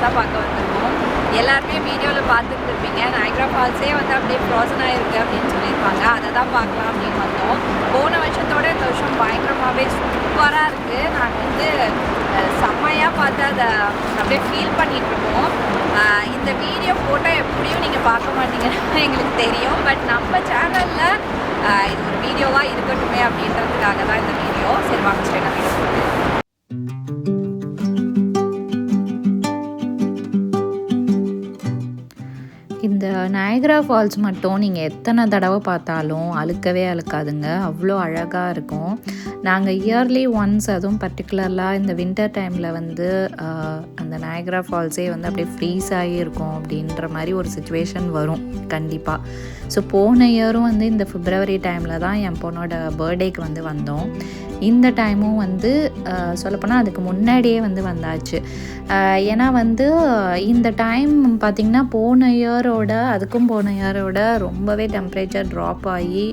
தான் பார்க்க வந்திருக்கோம். எல்லாருமே வீடியோவில் பார்த்துட்டு இருப்பீங்க. நைக்ரா ஃபால்ஸே வந்து அப்படியே ஃப்ரோசன் ஆகிருக்கு அப்படின்னு சொல்லியிருப்பாங்க. அதை தான் பார்க்கலாம் அப்படின்னு வந்தோம். போன வருஷத்தோட இந்த வருஷம் பயங்கரமாகவே சூப்பராக இருக்குது. நாங்கள் வந்து செம்மையாக பார்த்து அதை அப்படியே ஃபீல் பண்ணிகிட்ருக்கோம். இந்த வீடியோ ஃபோட்டோ எப்படியும் நீங்கள் பார்க்க மாட்டீங்கன்னு எங்களுக்கு தெரியும். பட் நம்ம சேனலில் இது ஒரு வீடியோவாக இருக்கட்டுமே அப்படின்றதுக்காக தான் இந்த வீடியோ. சரி வாங்க ஸ்ட்ரெயிட்டாக வீடியோ போட்டு இந்த நயக்ரா ஃபால்ஸ் மட்டும் நீங்கள் எத்தனை தடவை பார்த்தாலும் அழுக்கவே அழுக்காதுங்க. அவ்வளோ அழகாக இருக்கும். நாங்கள் இயர்லி ஒன்ஸ், அதுவும் பர்டிகுலர்லாக இந்த வின்டர் டைமில் வந்து அந்த நயக்ரா ஃபால்ஸே வந்து அப்படியே ஃப்ரீஸ் ஆகி இருக்கும் அப்படின்ற மாதிரி ஒரு சுச்சுவேஷன் வரும் கண்டிப்பாக. ஸோ போன இயரும் வந்து இந்த பிப்ரவரி டைமில் தான் என் பொண்ணோட பர்த்டேக்கு வந்து வந்தோம். இந்த டைமும் வந்து சொல்லப்போனால் அதுக்கு முன்னாடியே வந்து வந்தாச்சு. ஏன்னா வந்து இந்த டைம் பார்த்திங்கன்னா போன இயரோட ரொம்பவே டெம்ப்ரேச்சர் ட்ராப் ஆகி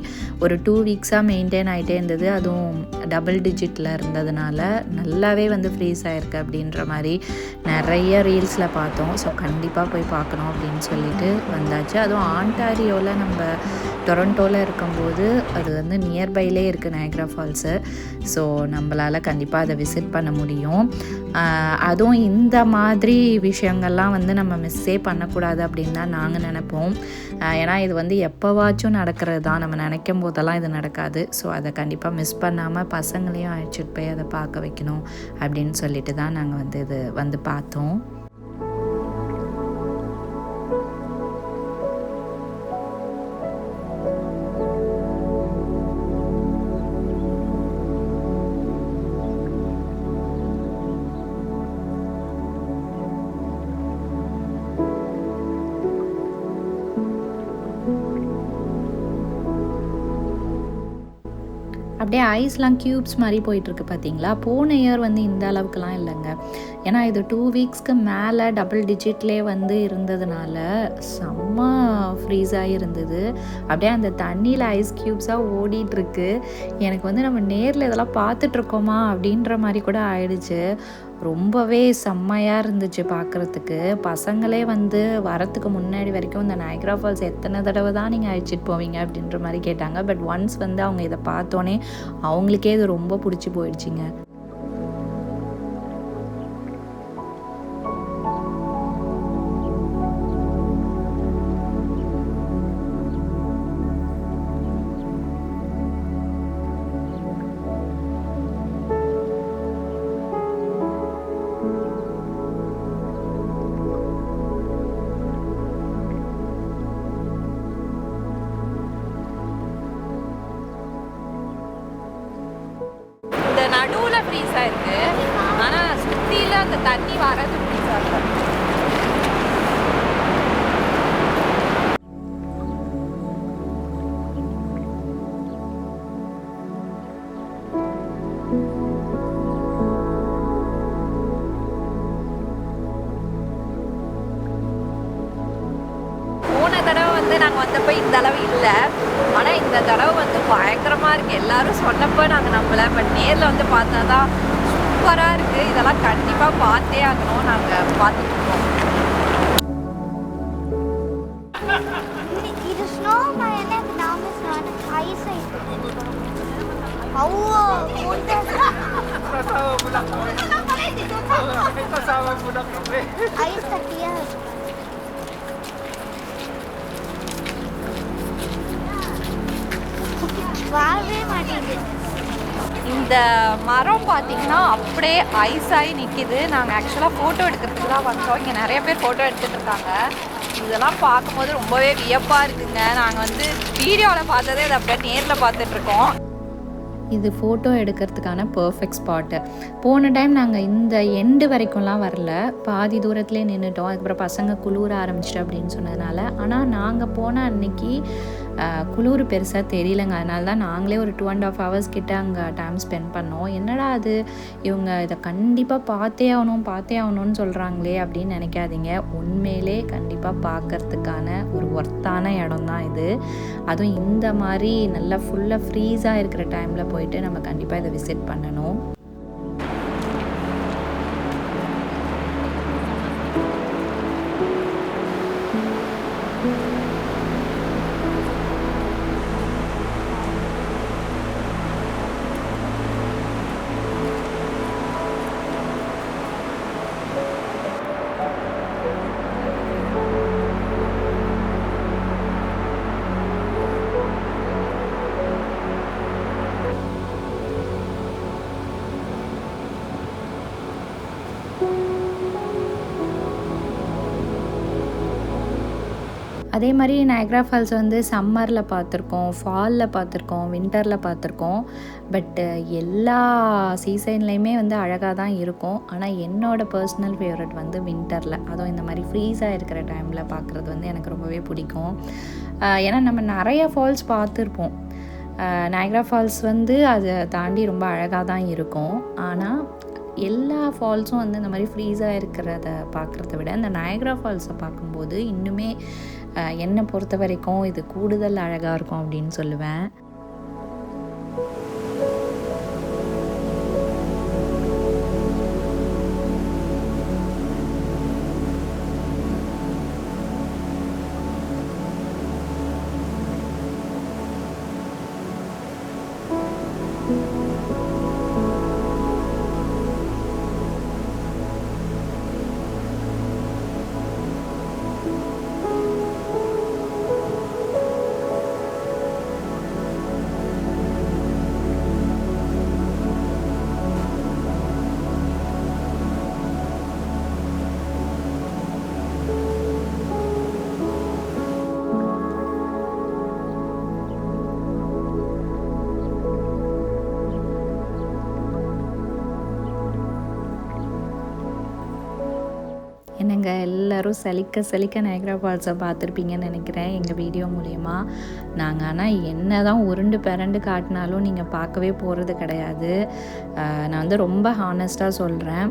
ஒரு 2 வீக்ஸாக மெயின்டைன் ஆகிட்டே இருந்தது. அதுவும் டபுள் டிஜிட்டில் இருந்ததுனால நல்லாவே வந்து ஃப்ரீஸ் ஆகிருக்கு அப்படின்ற மாதிரி நிறைய ரீல்ஸில் பார்த்தோம். ஸோ கண்டிப்பாக போய் பார்க்கணும் அப்படின்னு சொல்லிட்டு வந்தாச்சு. அதுவும் ஆண்டாரியோவில் நம்ம டொரண்டோவில் இருக்கும்போது அது வந்து நியர்பைலே இருக்குது நயக்ரா ஃபால்ஸு. ஸோ நம்மளால் கண்டிப்பாக அதை விசிட் பண்ண முடியும். அதுவும் இந்த மாதிரி விஷயங்கள்லாம் வந்து நம்ம மிஸ்ஸே பண்ணக்கூடாது அப்படின்னு தான் நாங்கள் நினைப்போம். ஏன்னா இது வந்து எப்போவாச்சும் நடக்கிறது தான். நம்ம நினைக்கும் போதெல்லாம் இது நடக்காது. ஸோ அதை கண்டிப்பாக மிஸ் பண்ணாமல் பசங்களையும் அழைச்சிட்டு போய் அதை பார்க்க வைக்கணும் அப்படின்னு சொல்லிட்டு தான் நாங்கள் வந்து இது வந்து பார்த்தோம். அப்படியே ஐஸ்லாம் க்யூப்ஸ் மாதிரி போயிட்டுருக்கு பார்த்தீங்களா. போன இயர் வந்து இந்த அளவுக்குலாம் இல்லைங்க. ஏன்னா இது 2 வீக்ஸ்க்கு மேலே டபுள் டிஜிட்லேயே வந்து இருந்ததுனால செம்ம ஃப்ரீஸாக இருந்தது. அப்படியே அந்த தண்ணியில் ஐஸ் க்யூப்ஸாக ஓடிட்டுருக்கு. எனக்கு வந்து நம்ம நேரில் இதெல்லாம் பார்த்துட்ருக்கோமா அப்படின்ற மாதிரி கூட ஆயிடுச்சு. ரொம்பவே செம்மையாக இருந்துச்சு பார்க்குறதுக்கு. பசங்களே வந்து வரத்துக்கு முன்னாடி வரைக்கும் இந்த நயக்ரா ஃபால்ஸ் எத்தனை தடவை தான் நீங்கள் அழைச்சிட்டு போவீங்க அப்படின்ற மாதிரி கேட்டாங்க. பட் ஒன்ஸ் வந்து அவங்க இதை பார்த்தோன்னே அவங்களுக்கே இது ரொம்ப பிடிச்சி போயிடுச்சிங்க. நடுவில் ஃப்ரீஸாக இருக்குது. ஆனால் சுற்றியில் அந்த தண்ணி வரது ஃப்ரீஸாக இருக்குது. போன தடவை வந்து நாங்கள் வந்தப்போ இந்த அளவு இல்லை. ஆனால் இந்த தடவை வந்து பயங்கரமாக இருக்குது. எல்லோரும் சொன்னப்போ நாங்கள் நம்பலை. பட் நேரில் வந்து பார்த்தா தான் சூப்பராக இருக்குது. இதெல்லாம் கண்டிப்பாக பார்த்தே ஆகணும். நாங்கள் பார்த்துட்ருக்கோம். இது ஸ்னோ மழைன்னா நாம ஐஸ் ஐஸ் கட்டியா வாழவே மாட்டேங்குது. இந்த மரம் பார்த்தீங்கன்னா அப்படியே ஐஸ் ஆகி நிற்கிது. நாங்கள் ஆக்சுவலாக ஃபோட்டோ எடுக்கிறதுக்கு தான் வந்தோம். இங்கே நிறைய பேர் ஃபோட்டோ எடுத்துகிட்டு இருக்காங்க. இதெல்லாம் பார்க்கும்போது ரொம்பவே வியப்பாக இருக்குங்க. நாங்கள் வந்து வீடியோவில் பார்த்ததே அதை அப்படியே நேரில் பார்த்துட்ருக்கோம். இது ஃபோட்டோ எடுக்கிறதுக்கான பர்ஃபெக்ட் ஸ்பாட்டு. போன டைம் நாங்கள் இந்த எண்டு வரைக்கும்லாம் வரல, பாதி தூரத்துலேயே நின்றுட்டோம். அதுக்கப்புறம் பசங்க குளிர ஆரம்பிச்சிட்டு அப்படின்னு சொன்னதுனால. ஆனால் நாங்கள் போன அன்னைக்கு குளிர் பெருசாக தெரியலங்க. அதனால தான் நாங்களே ஒரு 2.5 hours கிட்ட அங்கே டைம் ஸ்பெண்ட் பண்ணோம். என்னடா அது இவங்க இதை கண்டிப்பாக பார்த்தே ஆகணும்னு சொல்கிறாங்களே அப்படின்னு நினைக்காதீங்க. உண்மையிலே கண்டிப்பாக பார்க்கறதுக்கான ஒரு ஒர்த்தான இடம் தான் இது. அதுவும் இந்த மாதிரி நல்லா ஃபுல்லாக ஃப்ரீஸாக இருக்கிற டைமில் போயிட்டு நம்ம கண்டிப்பாக இதை விசிட் பண்ணணும். அதே மாதிரி நயக்ரா ஃபால்ஸ் வந்து சம்மரில் பார்த்துருக்கோம், ஃபாலில் பார்த்துருக்கோம், வின்டரில் பார்த்துருக்கோம். பட்டு எல்லா சீசன்லேயுமே வந்து அழகாக தான் இருக்கும். ஆனால் என்னோடய பர்சனல் ஃபேவரட் வந்து வின்டரில், அதுவும் இந்த மாதிரி ஃப்ரீஸாக இருக்கிற டைமில் பார்க்குறது வந்து எனக்கு ரொம்பவே பிடிக்கும். ஏன்னா நம்ம நிறைய ஃபால்ஸ் பார்த்துருப்போம். நயக்ரா ஃபால்ஸ் வந்து அதை தாண்டி ரொம்ப அழகாக தான் இருக்கும். ஆனால் எல்லா ஃபால்ஸும் வந்து இந்த மாதிரி ஃப்ரீஸாக இருக்கிறத பார்க்குறத விட இந்த நயக்ரா ஃபால்ஸை பார்க்கும்போது இன்னுமே என்னை பொறுத்த வரைக்கும் இது கூடுதல் அழகாக இருக்கும் அப்படின்னு சொல்லுவேன். என்னங்க எல்லோரும் சலிக்க நயக்ரா ஃபால்ஸை பார்த்துருப்பீங்கன்னு நினைக்கிறேன் எங்கள் வீடியோ மூலயமா. நாங்கள் ஆனால் என்ன தான் உருண்டு பிறண்டு காட்டினாலும் நீங்கள் பார்க்கவே போகிறது கிடையாது. நான் வந்து ரொம்ப ஹானஸ்ட்டாக சொல்கிறேன்.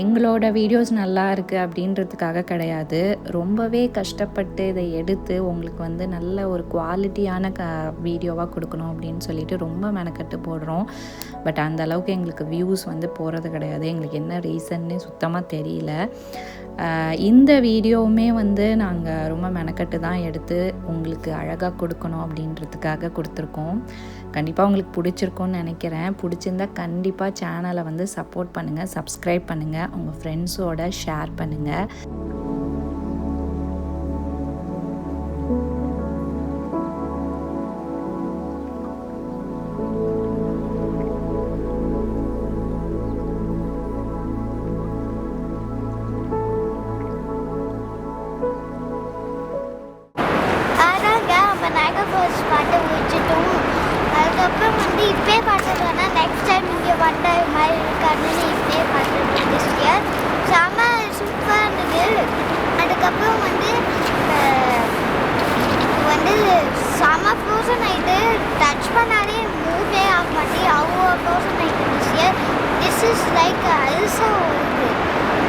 எங்களோட வீடியோஸ் நல்லா இருக்குது அப்படின்றதுக்காக கிடையாது. ரொம்பவே கஷ்டப்பட்டு இதை எடுத்து உங்களுக்கு வந்து நல்ல ஒரு குவாலிட்டியான வீடியோவாக கொடுக்கணும் அப்படின்னு சொல்லிட்டு ரொம்ப மெனக்கட்டு போடுறோம். பட் அந்த அளவுக்கு எங்களுக்கு வியூஸ் வந்து போகிறது கிடையாது. எங்களுக்கு என்ன ரீசன்னே சுத்தமாக தெரியல. இந்த வீடியோவுமே வந்து நாங்கள் ரொம்ப மெனக்கட்டு தான் எடுத்து உங்களுக்கு அழகாக கொடுக்கணும் அப்படின்றதுக்காக கொடுத்துருக்கோம். கண்டிப்பாக உங்களுக்கு பிடிச்சிருக்கும்னு நினைக்கிறேன். பிடிச்சிருந்தா கண்டிப்பாக சேனலை வந்து சப்போர்ட் பண்ணுங்கள், சப்ஸ்கிரைப் பண்ணுங்கள், உங்கள் ஃப்ரெண்ட்ஸோட ஷேர் பண்ணுங்கள். பாட்டை முடிச்சிட்டோம். அதுக்கப்புறம் வந்து இப்பே பார்த்துட்டோன்னா நெக்ஸ்ட் டைம் இங்கே வந்த மாதிரி இருக்காதுன்னு இப்பே பார்த்துருக்கோம். செம சூப்பராக இருந்தது. அதுக்கப்புறம் வந்து செம ஃப்ரோசன் ஆகிட்டு டச் பண்ணாலே மூவே ஆக மாட்டேன். அவ்வளோ ஃப்ரோசன் ஆகிட்டு இருந்துச்சு. திஸ் இஸ் லைக் அல்சா வருது.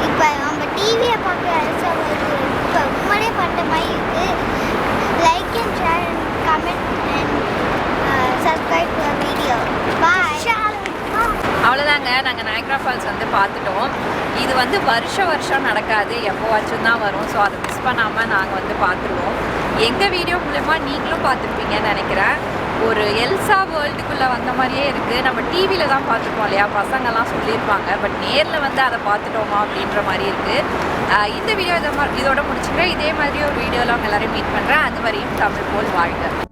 இப்போ நம்ம டிவியை பார்க்க அல்சா வருது. இப்போ உண்மையே பண்ணுற மாதிரி இருக்குது. Like and share and comment and subscribe to our video. Bye. அவ்வளோதாங்க, நாங்கள் நயக்ரா ஃபால்ஸ் வந்து பார்த்துட்டோம். இது வந்து வருஷம் நடக்காது, எப்போவாச்சும் தான் வரும். ஸோ அதை மிஸ் பண்ணாமல் நாங்கள் வந்து பார்த்துருவோம். எங்கள் வீடியோ மூலமா நீங்களும் பார்த்துருப்பீங்கன்னு நினைக்கிறேன். ஒரு எல்சா வேர்ல்டுக்குள்ளே வந்த மாதிரியே இருக்குது. நம்ம டிவியில் தான் பார்த்துருப்போம் இல்லையா, பசங்கள்லாம் சொல்லியிருப்பாங்க. பட் நேரில் வந்து அதை பார்த்துட்டோமா அப்படின்ற மாதிரி இருக்குது. இந்த வீடியோ இதோட முடிச்சுக்கிறேன். இதே மாதிரி ஒரு வீடியோவில் அவங்க எல்லோரும் மீட் பண்ணுறேன். அது வரையும் தமிழ் போல் வாழ்க.